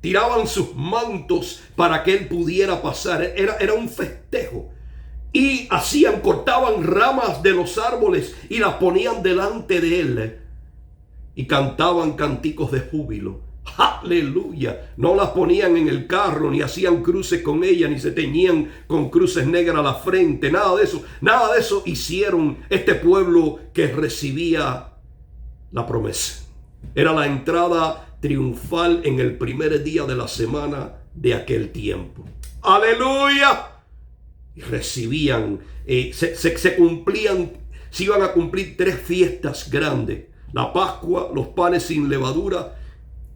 A: tiraban sus mantos para que él pudiera pasar. Era un festejo. y cortaban ramas de los árboles y las ponían delante de él y cantaban cánticos de júbilo. Aleluya. No las ponían en el carro, ni hacían cruces con ella, ni se teñían con cruces negras a la frente. Nada de eso. Nada de eso hicieron este pueblo que recibía la promesa. Era la entrada triunfal en el primer día de la semana de aquel tiempo. Aleluya. Y recibían, se cumplían, se iban a cumplir 3 fiestas grandes: la Pascua, los panes sin levadura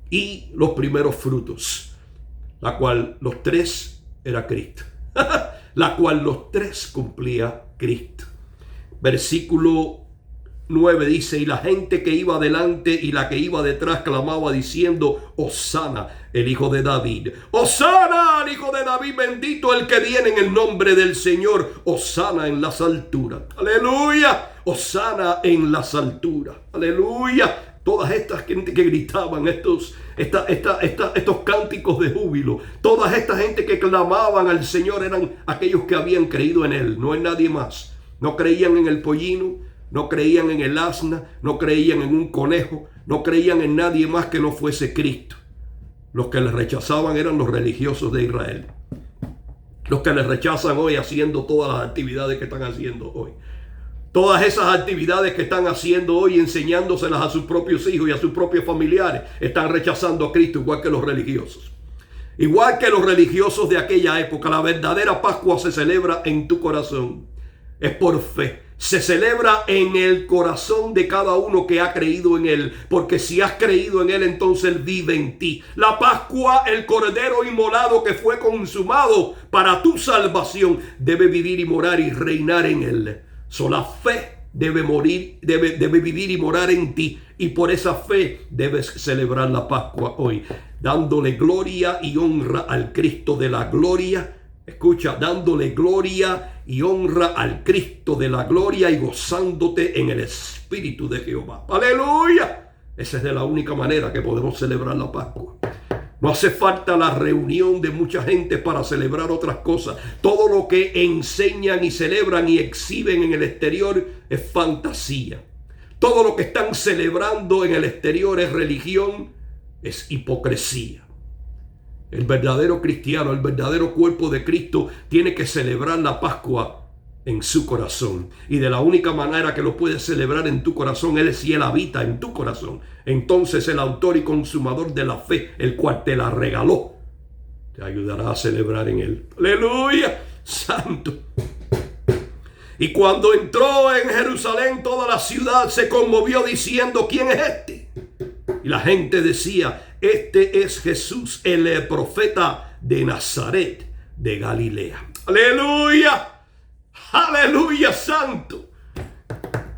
A: y los primeros frutos, la cual los 3 era Cristo. La cual los 3 cumplía Cristo. Versículo 9 dice: y la gente que iba delante y la que iba detrás clamaba diciendo: Hosana, el hijo de David. Hosana al hijo de David, bendito el que viene en el nombre del Señor. Hosana en las alturas. Aleluya. Hosana en las alturas. Aleluya. Todas estas gente que gritaban estos cánticos de júbilo, toda esta gente que clamaban al Señor, eran aquellos que habían creído en Él, no en nadie más. No creían en el pollino, no creían en el asna, no creían en un conejo, no creían en nadie más que no fuese Cristo. Los que les rechazaban eran los religiosos de Israel. Los que les rechazan hoy haciendo todas las actividades que están haciendo hoy. Todas esas actividades que están haciendo hoy, enseñándoselas a sus propios hijos y a sus propios familiares, están rechazando a Cristo, igual que los religiosos. Igual que los religiosos de aquella época. La verdadera Pascua se celebra en tu corazón. Es por fe. Se celebra en el corazón de cada uno que ha creído en Él. Porque si has creído en Él, entonces Él vive en ti. La Pascua, el cordero inmolado que fue consumado para tu salvación, debe vivir y morar y reinar en Él. La fe debe vivir y morar en ti. Y por esa fe debes celebrar la Pascua hoy, dándole gloria y honra al Cristo de la gloria. Escucha, dándole gloria y honra al Cristo de la gloria y gozándote en el Espíritu de Jehová. ¡Aleluya! Esa es de la única manera que podemos celebrar la Pascua. No hace falta la reunión de mucha gente para celebrar otras cosas. Todo lo que enseñan y celebran y exhiben en el exterior es fantasía. Todo lo que están celebrando en el exterior es religión, es hipocresía. El verdadero cristiano, el verdadero cuerpo de Cristo tiene que celebrar la Pascua en su corazón. Y de la única manera que lo puedes celebrar en tu corazón es si Él habita en tu corazón. Entonces el autor y consumador de la fe, el cual te la regaló, te ayudará a celebrar en Él. ¡Aleluya! ¡Santo! Y cuando entró en Jerusalén, toda la ciudad se conmovió diciendo: ¿quién es este? Y la gente decía: este es Jesús, el profeta de Nazaret de Galilea. ¡Aleluya! ¡Aleluya, santo!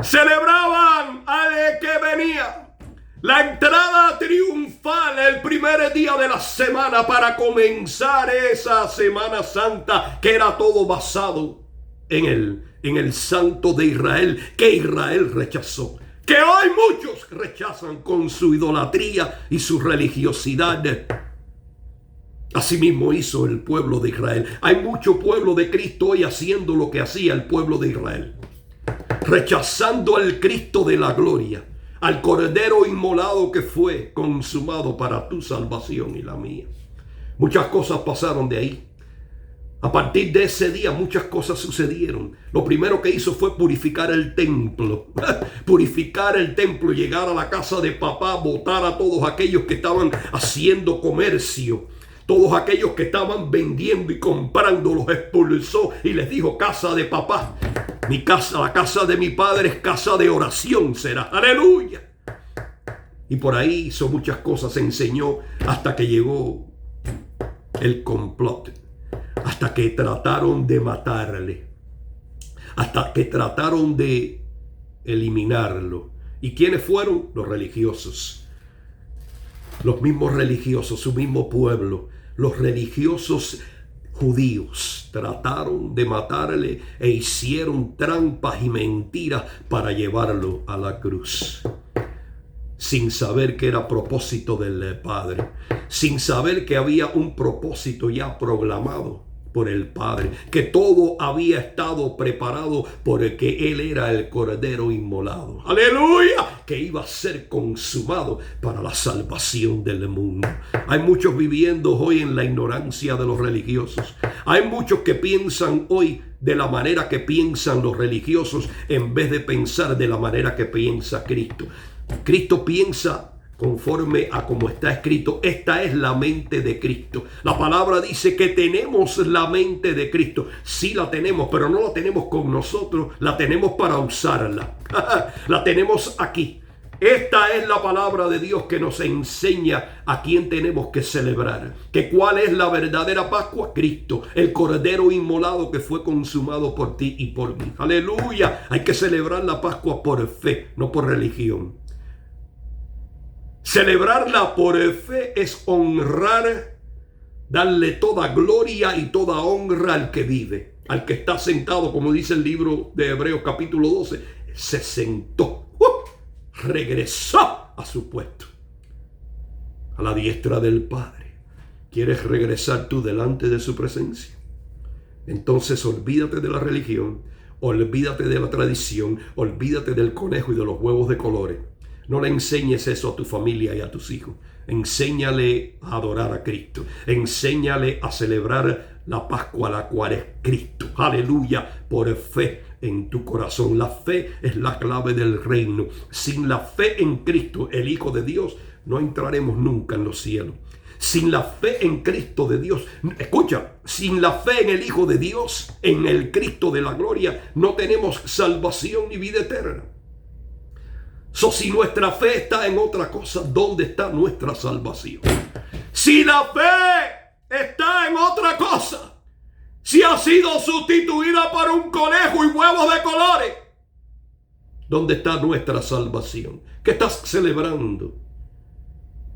A: Celebraban al que venía. La entrada triunfal el primer día de la semana para comenzar esa Semana Santa, que era todo basado en el Santo de Israel, que Israel rechazó. Que hoy muchos rechazan con su idolatría y su religiosidad. Asimismo hizo el pueblo de Israel. Hay mucho pueblo de Cristo hoy haciendo lo que hacía el pueblo de Israel. Rechazando al Cristo de la gloria, al cordero inmolado que fue consumado para tu salvación y la mía. Muchas cosas pasaron de ahí. A partir de ese día muchas cosas sucedieron. Lo primero que hizo fue purificar el templo. Purificar el templo, llegar a la casa de papá, botar a todos aquellos que estaban haciendo comercio. Todos aquellos que estaban vendiendo y comprando los expulsó y les dijo: casa de papá, mi casa, la casa de mi padre es casa de oración será. ¡Aleluya! Y por ahí hizo muchas cosas, enseñó hasta que llegó el complot. Hasta que trataron de matarle. Hasta que trataron de eliminarlo. ¿Y quiénes fueron? Los religiosos. Los mismos religiosos, su mismo pueblo. Los religiosos judíos trataron de matarle e hicieron trampas y mentiras para llevarlo a la cruz. Sin saber que era propósito del Padre. Sin saber que había un propósito ya proclamado por el Padre, que todo había estado preparado porque Él era el Cordero inmolado. ¡Aleluya! Que iba a ser consumado para la salvación del mundo. Hay muchos viviendo hoy en la ignorancia de los religiosos. Hay muchos que piensan hoy de la manera que piensan los religiosos en vez de pensar de la manera que piensa Cristo. Cristo piensa conforme a como está escrito. Esta es la mente de Cristo. La palabra dice que tenemos la mente de Cristo. Sí la tenemos, pero no la tenemos con nosotros. La tenemos para usarla. La tenemos aquí. Esta es la palabra de Dios que nos enseña a quién tenemos que celebrar. Que cuál es la verdadera Pascua. Cristo, el Cordero inmolado que fue consumado por ti y por mí. Aleluya. Hay que celebrar la Pascua por fe, no por religión. Celebrarla por fe es honrar, darle toda gloria y toda honra al que vive, al que está sentado, como dice el libro de Hebreos capítulo 12, se sentó, regresó a su puesto, a la diestra del Padre. ¿Quieres regresar tú delante de su presencia? Entonces olvídate de la religión, olvídate de la tradición, olvídate del conejo y de los huevos de colores. No le enseñes eso a tu familia y a tus hijos. Enséñale a adorar a Cristo. Enséñale a celebrar la Pascua, la cual es Cristo. Aleluya, por fe en tu corazón. La fe es la clave del reino. Sin la fe en Cristo, el Hijo de Dios, no entraremos nunca en los cielos. Sin la fe en Cristo de Dios, escucha, sin la fe en el Hijo de Dios, en el Cristo de la gloria, no tenemos salvación ni vida eterna. Si nuestra fe está en otra cosa, ¿dónde está nuestra salvación? Si la fe está en otra cosa, si ha sido sustituida por un conejo y huevos de colores, ¿dónde está nuestra salvación? ¿Qué estás celebrando?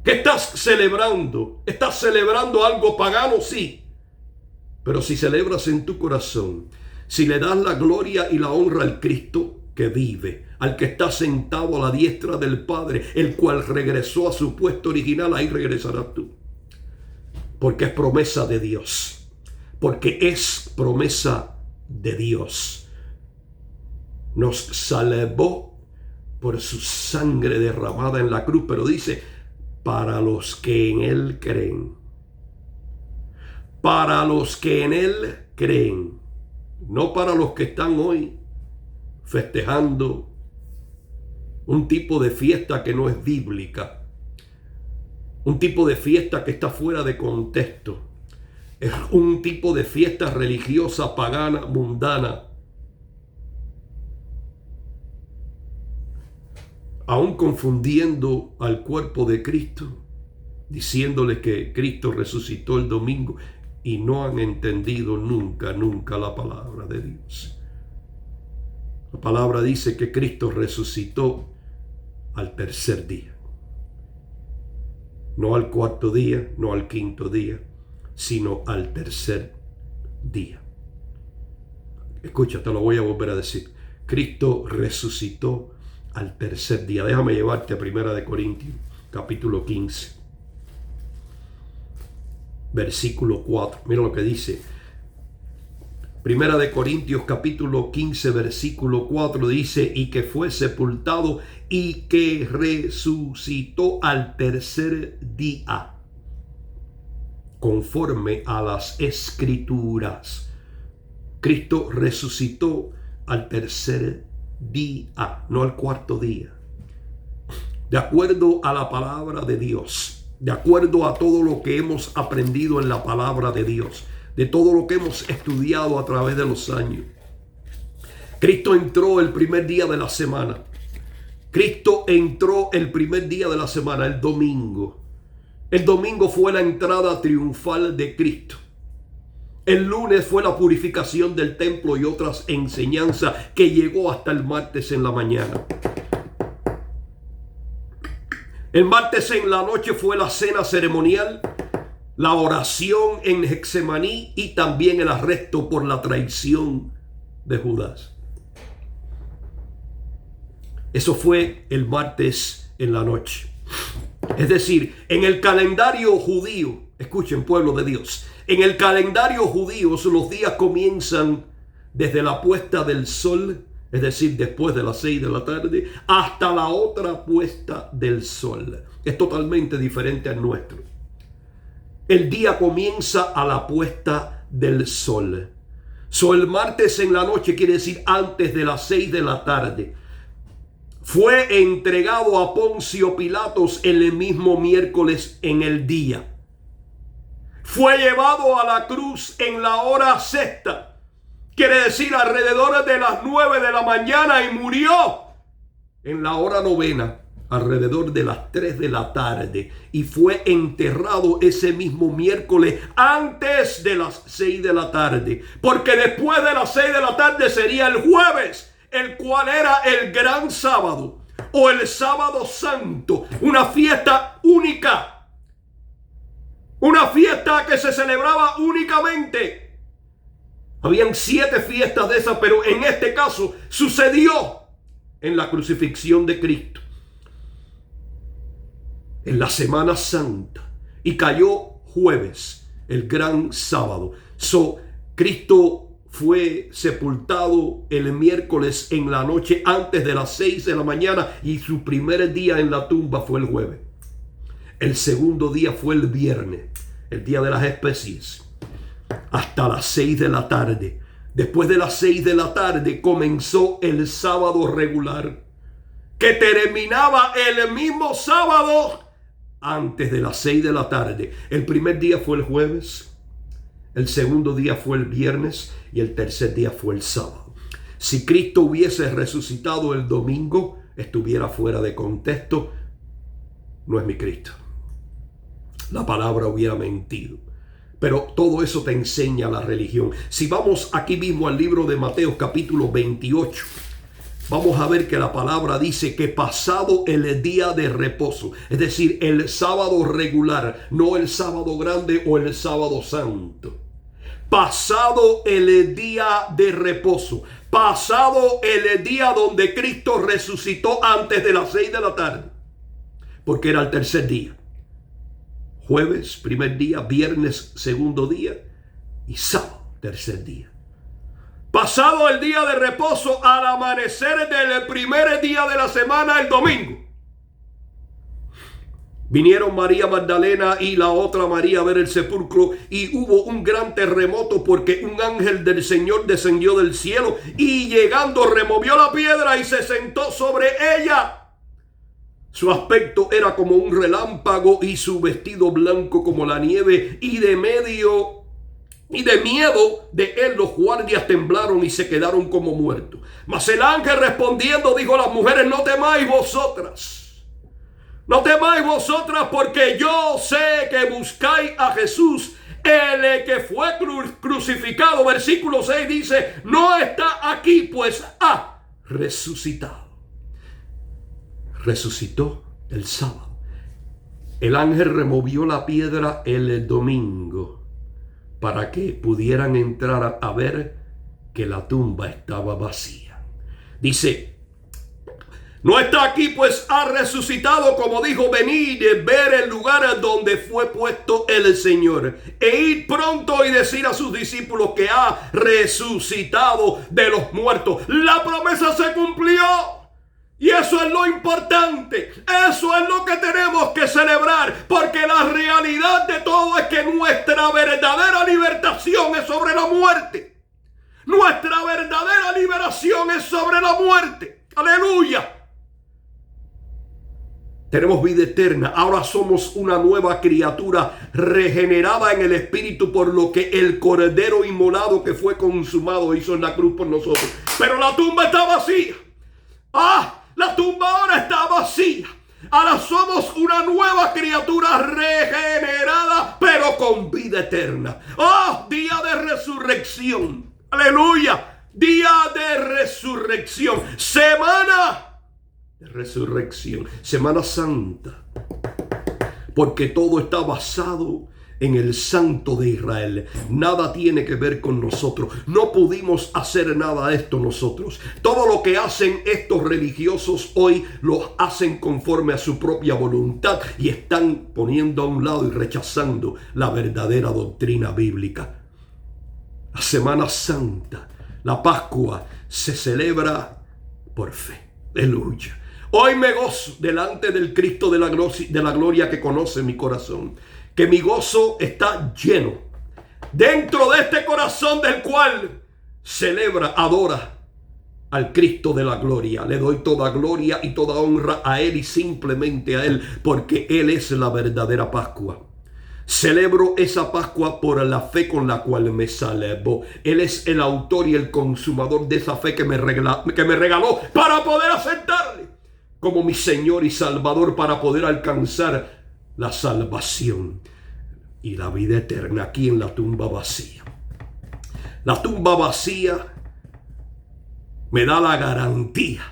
A: ¿Qué estás celebrando? ¿Estás celebrando algo pagano? Sí. Pero si celebras en tu corazón, si le das la gloria y la honra al Cristo que vive, al que está sentado a la diestra del Padre, el cual regresó a su puesto original, ahí regresarás tú. Porque es promesa de Dios. Porque es promesa de Dios. Nos salvó por su sangre derramada en la cruz, pero dice, para los que en Él creen. Para los que en Él creen. No para los que están hoy festejando un tipo de fiesta que no es bíblica, un tipo de fiesta que está fuera de contexto, es un tipo de fiesta religiosa, pagana, mundana, aún confundiendo al cuerpo de Cristo, diciéndole que Cristo resucitó el domingo y no han entendido nunca la palabra de Dios. La palabra dice que Cristo resucitó al tercer día. No al cuarto día, no al quinto día, sino al tercer día. Escucha, te lo voy a volver a decir. Cristo resucitó al tercer día. Déjame llevarte a 1 Corintios, capítulo 15, versículo 4. Mira lo que dice. 1 Corintios capítulo 15 versículo 4 dice, y que fue sepultado y que resucitó al tercer día, conforme a las Escrituras. Cristo resucitó al tercer día, no al cuarto día. De acuerdo a la palabra de Dios, de acuerdo a todo lo que hemos aprendido en la palabra de Dios, de todo lo que hemos estudiado a través de los años. Cristo entró el primer día de la semana. Cristo entró el primer día de la semana, el domingo. El domingo fue la entrada triunfal de Cristo. El lunes fue la purificación del templo y otras enseñanzas que llegó hasta el martes en la mañana. El martes en la noche fue la cena ceremonial, la oración en Getsemaní y también el arresto por la traición de Judas. Eso fue el martes en la noche. Es decir, en el calendario judío, escuchen pueblo de Dios, En el calendario judío los días comienzan desde la puesta del sol, es decir, después de las 6 de la tarde, hasta la otra puesta del sol. Es totalmente diferente al nuestro. El día comienza a la puesta del sol. El martes en la noche quiere decir antes de las 6 de la tarde. Fue entregado a Poncio Pilatos el mismo miércoles en el día. Fue llevado a la cruz en la hora sexta. Quiere decir alrededor de las 9 de la mañana, y murió en la hora novena, alrededor de las 3 de la tarde. Y fue enterrado ese mismo miércoles antes de las 6 de la tarde. Porque después de las 6 de la tarde sería el jueves, el cual era el gran sábado o el sábado santo. Una fiesta única. Una fiesta que se celebraba únicamente. Habían 7 fiestas de esas, pero en este caso sucedió en la crucifixión de Cristo, en la Semana Santa, y cayó jueves, el gran sábado. Cristo fue sepultado el miércoles en la noche antes de las 6 de la mañana, y su primer día en la tumba fue el jueves. El segundo día fue el viernes, el día de las especies, hasta las 6 de la tarde. Después de las 6 de la tarde comenzó el sábado regular, que terminaba el mismo sábado antes de las 6 de la tarde. El primer día fue el jueves, el segundo día fue el viernes y el tercer día fue el sábado. Si Cristo hubiese resucitado el domingo, estuviera fuera de contexto. No es mi Cristo. La palabra hubiera mentido. Pero todo eso te enseña la religión. Si vamos aquí mismo al libro de Mateo capítulo 28, vamos a ver que la palabra dice que pasado el día de reposo, es decir, el sábado regular, no el sábado grande o el sábado santo. Pasado el día de reposo, pasado el día donde Cristo resucitó antes de las 6 de la tarde, porque era el tercer día. Jueves, primer día, viernes, segundo día, y sábado, tercer día. Pasado el día de reposo, al amanecer del primer día de la semana, el domingo, vinieron María Magdalena y la otra María a ver el sepulcro, y hubo un gran terremoto, porque un ángel del Señor descendió del cielo y llegando removió la piedra y se sentó sobre ella. Su aspecto era como un relámpago y su vestido blanco como la nieve, y de miedo de él los guardias temblaron y se quedaron como muertos. Mas el ángel respondiendo dijo a las mujeres: no temáis vosotras, no temáis vosotras, porque yo sé que buscáis a Jesús, el que fue crucificado. Versículo 6 dice: no está aquí, pues ha resucitado. Resucitó el sábado. El ángel removió la piedra el domingo para que pudieran entrar a ver que la tumba estaba vacía. Dice: no está aquí, pues ha resucitado, como dijo. Venid y ver el lugar donde fue puesto el Señor, e ir pronto y decir a sus discípulos que ha resucitado de los muertos. La promesa se cumplió. Y eso es lo importante, eso es lo que tenemos que celebrar, porque la realidad de todo es que nuestra verdadera libertación es sobre la muerte. Nuestra verdadera liberación es sobre la muerte. Aleluya. Tenemos vida eterna. Ahora somos una nueva criatura regenerada en el Espíritu, por lo que el Cordero inmolado que fue consumado hizo en la cruz por nosotros. Pero la tumba está vacía. La tumba ahora está vacía. Ahora somos una nueva criatura regenerada, pero con vida eterna. Día de resurrección. Aleluya. Día de resurrección. Semana de resurrección. Semana Santa. Porque todo está basado en el Santo de Israel. Nada tiene que ver con nosotros. No pudimos hacer nada de esto nosotros. Todo lo que hacen estos religiosos hoy lo hacen conforme a su propia voluntad y están poniendo a un lado y rechazando la verdadera doctrina bíblica. La Semana Santa, la Pascua, se celebra por fe. Aleluya. Hoy me gozo delante del Cristo de la gloria que conoce mi corazón. Que mi gozo está lleno dentro de este corazón del cual celebra, adora al Cristo de la gloria. Le doy toda gloria y toda honra a Él y simplemente a Él, porque Él es la verdadera Pascua. Celebro esa Pascua por la fe con la cual me salvó. Él es el autor y el consumador de esa fe que me regaló para poder aceptarle como mi Señor y Salvador, para poder alcanzar la salvación y la vida eterna aquí en la tumba vacía. La tumba vacía me da la garantía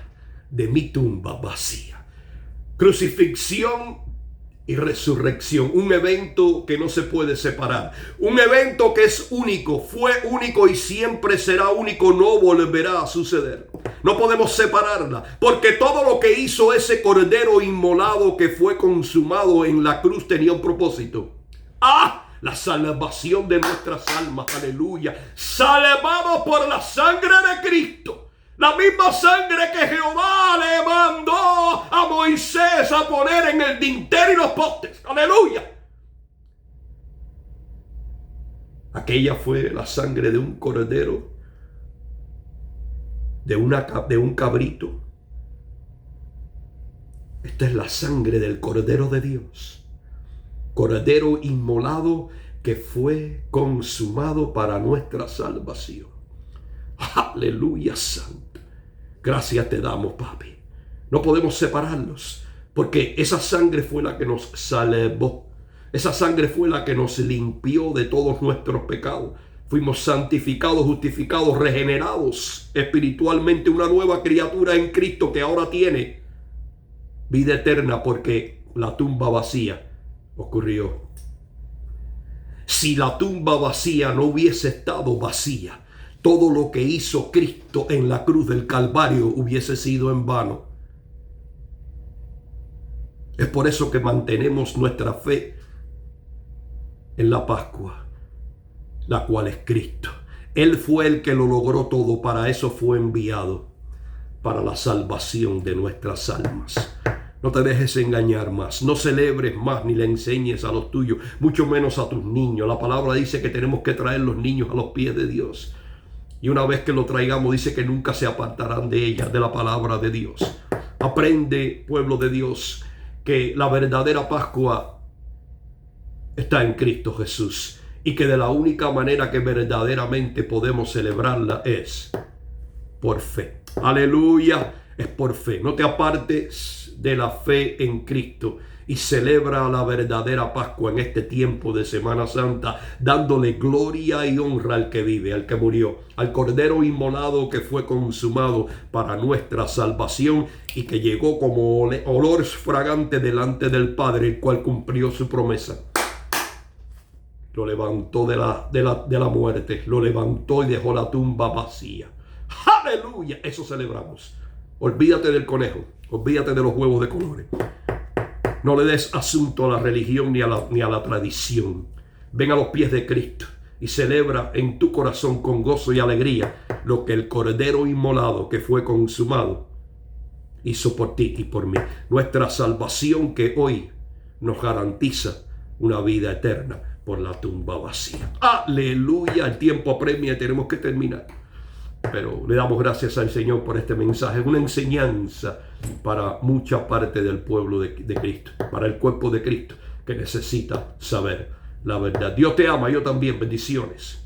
A: de mi tumba vacía. Crucifixión y resurrección, un evento que no se puede separar, un evento que es único, fue único y siempre será único, no volverá a suceder. No podemos separarla, porque todo lo que hizo ese cordero inmolado que fue consumado en la cruz tenía un propósito. La salvación de nuestras almas, aleluya, salvados por la sangre de Cristo. La misma sangre que Jehová le mandó a Moisés a poner en el dintel y los postes. ¡Aleluya! Aquella fue la sangre de un cordero, de un cabrito. Esta es la sangre del Cordero de Dios. Cordero inmolado que fue consumado para nuestra salvación. ¡Aleluya, santo! Gracias te damos, papi. No podemos separarlos, porque esa sangre fue la que nos salvó. Esa sangre fue la que nos limpió de todos nuestros pecados. Fuimos santificados, justificados, regenerados espiritualmente, una nueva criatura en Cristo que ahora tiene vida eterna, porque la tumba vacía ocurrió. Si la tumba vacía no hubiese estado vacía, todo lo que hizo Cristo en la cruz del Calvario hubiese sido en vano. Es por eso que mantenemos nuestra fe en la Pascua, la cual es Cristo. Él fue el que lo logró todo, para eso fue enviado, para la salvación de nuestras almas. No te dejes engañar más, no celebres más ni le enseñes a los tuyos, mucho menos a tus niños. La palabra dice que tenemos que traer los niños a los pies de Dios. Y una vez que lo traigamos, dice que nunca se apartarán de ella, de la palabra de Dios. Aprende, pueblo de Dios, que la verdadera Pascua está en Cristo Jesús. Y que de la única manera que verdaderamente podemos celebrarla es por fe. Aleluya, es por fe. No te apartes de la fe en Cristo y celebra la verdadera Pascua en este tiempo de Semana Santa, dándole gloria y honra al que vive, al que murió, al Cordero inmolado que fue consumado para nuestra salvación y que llegó como olor fragante delante del Padre, el cual cumplió su promesa. Lo levantó de la muerte, lo levantó y dejó la tumba vacía. ¡Aleluya! Eso celebramos. Olvídate del conejo, olvídate de los huevos de colores. No le des asunto a la religión ni a la tradición. Ven a los pies de Cristo y celebra en tu corazón con gozo y alegría lo que el Cordero inmolado que fue consumado hizo por ti y por mí. Nuestra salvación que hoy nos garantiza una vida eterna por la tumba vacía. Aleluya, el tiempo apremia y tenemos que terminar. Pero le damos gracias al Señor por este mensaje, una enseñanza para mucha parte del pueblo de Cristo, para el cuerpo de Cristo que necesita saber la verdad. Dios te ama, yo también. Bendiciones.